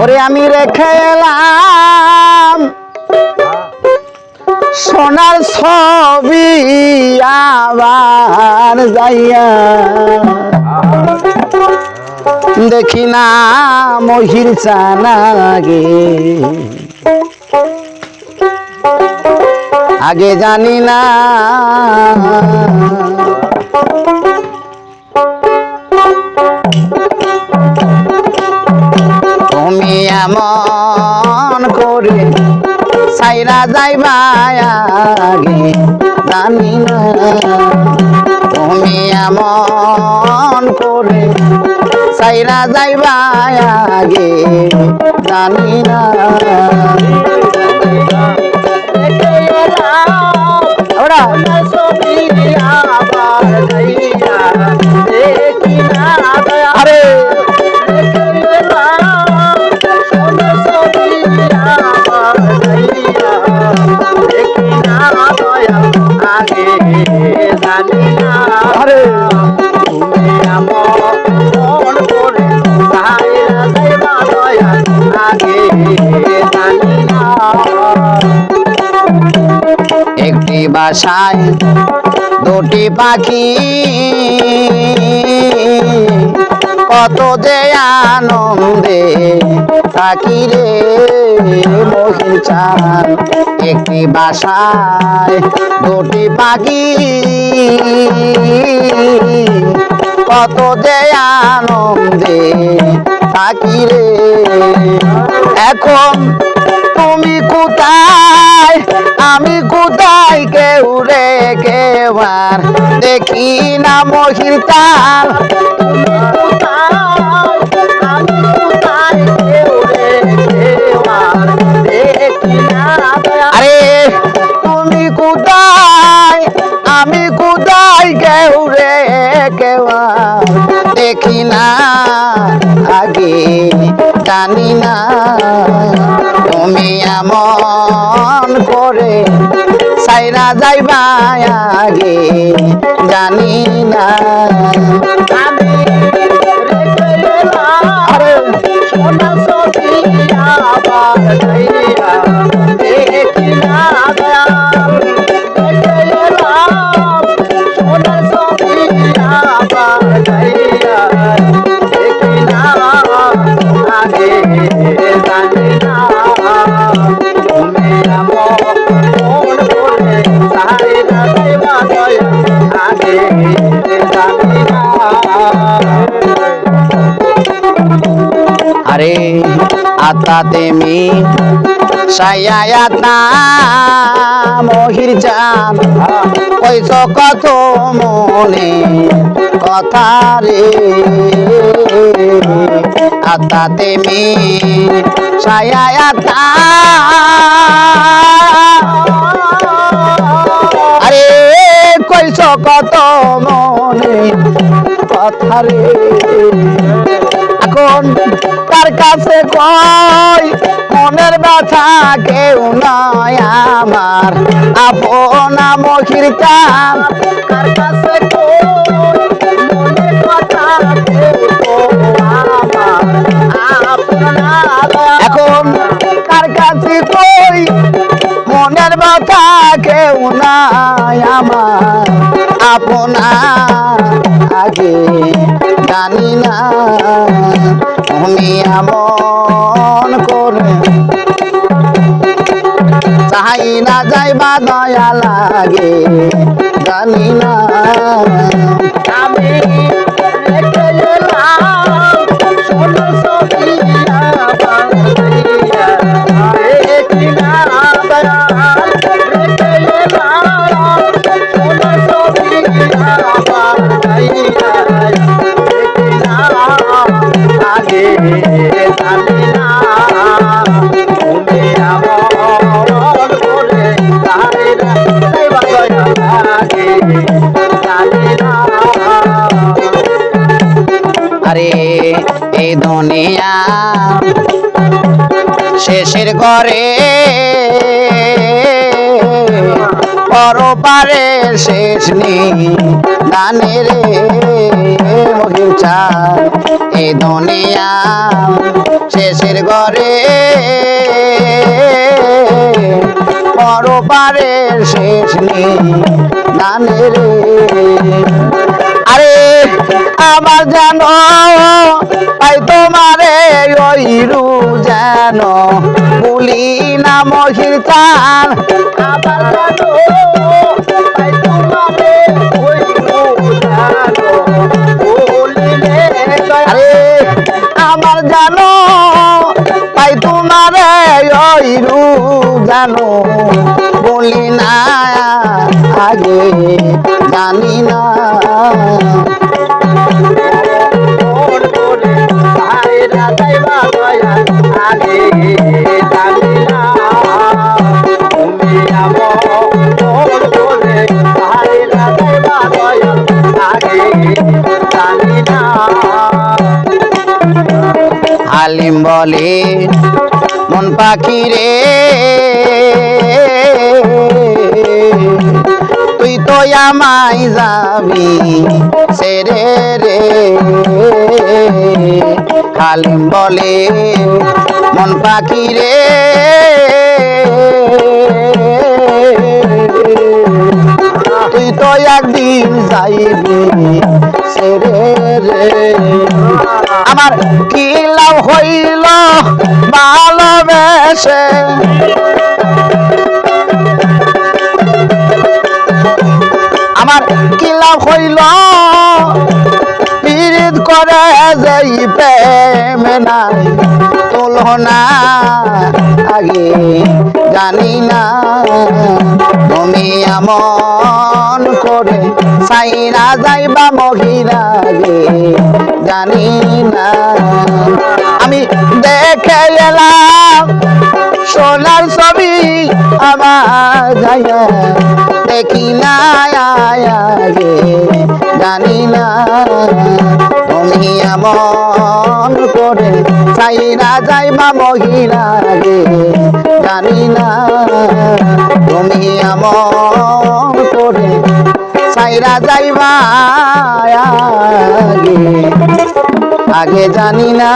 ওরে আমি রেখে এলাম সোনার ছবি আবার যাইয়া দেখি না মহির চানাগে আগে জানি না তুমি এমন করে সাইরা যাইবা আগে জানি না তুমি এমন করে সাইরা যাইবা আগে জানি না ওরা আরে একটি বাসায় দুটি পাখি কত যে আনন্দে থাকি রে মহির চান একটি বাসায় দুটি পাখি কত যে আনন্দে থাকি রে এখন তুমি কোথায় আমি কোথায় কেউ রে কেবার দেখি না মহির চান আরে তুমি কোথায় আমি কোথায় কেউ রে কেবার দেখি না আগে জানি না তুমি এমন করে সাইরা যাইবা আগে জানি না আরে সোনা ছবি আবার যাইয়া দেখি না সোনা ছবি আবার যাইয়া দেখি না আগে জানি না তুমি এমন করে সাইরা যাইবা আগে জানি না আরে আতা তেমি সায়ায়াতা মহির চান কইছ কত মনে কথা রে আতা তেমি সায়ায়াতা আরে কইছ কত মনে কথা রে এখন তার কাছে কই মনের ব্যথা কেউ নয় আমার আপনা মহির চান তার কাছে কই মনের ব্যথা কেউ আমার আপনা এখন তার কাছে কই মনের ব্যথা কেউ নাই আমার আপনা আগে জানি না তুমি এমন করে চাই না যাইবা দয়া লাগে জানি না আমি রেখে এলাম সোনা ছবি আবার যাইয়া দেখি না রেখে এলাম সোনা ছবি আবার যাইয়া দেখি না আগে জানি না তুমি এমন করে সাইরা যাইবা আগে জানি না আরে এই দুনিয়া শেষের ঘরে পরপারে শেষ নেই গানে রে মহির চাঁদ এই দুনিয়া শেষের ঘরে পরপারের শেষ নেই গানের আরে আমার জানো তাই তোমারে ওইরু যেন বলি না মহির চাঁদ আমার জানো তাই তোমারে ওইরু যেন বলিলে আরে আমার জানো তাই তোমারে ওইরু জানো বলি না আগে জানি না হালিম বলে মন পাখি রে তুই তো আমায় যাবি সেরে রে হালিম বলে মন পাখি রে তুই তো একদিন যাইবি সেরে রে আমার কি লাভ হইল ভালোবেসে আমার কি লাভ হইল পীড়িত করে যেই প্রেম নাই তুলনা আগে জানি না তুমি আমন করে সাইরা যাইবা মহিরাগে জানি না আমি দেখে এলাম সোনার ছবি আমার যাইয়া দেখি না আগে জানি না তুমি আমন করে সাইরা যাইবা মহিরাগে জানি না তুমি আমন করে সাইরা যাইবা আগে জানি না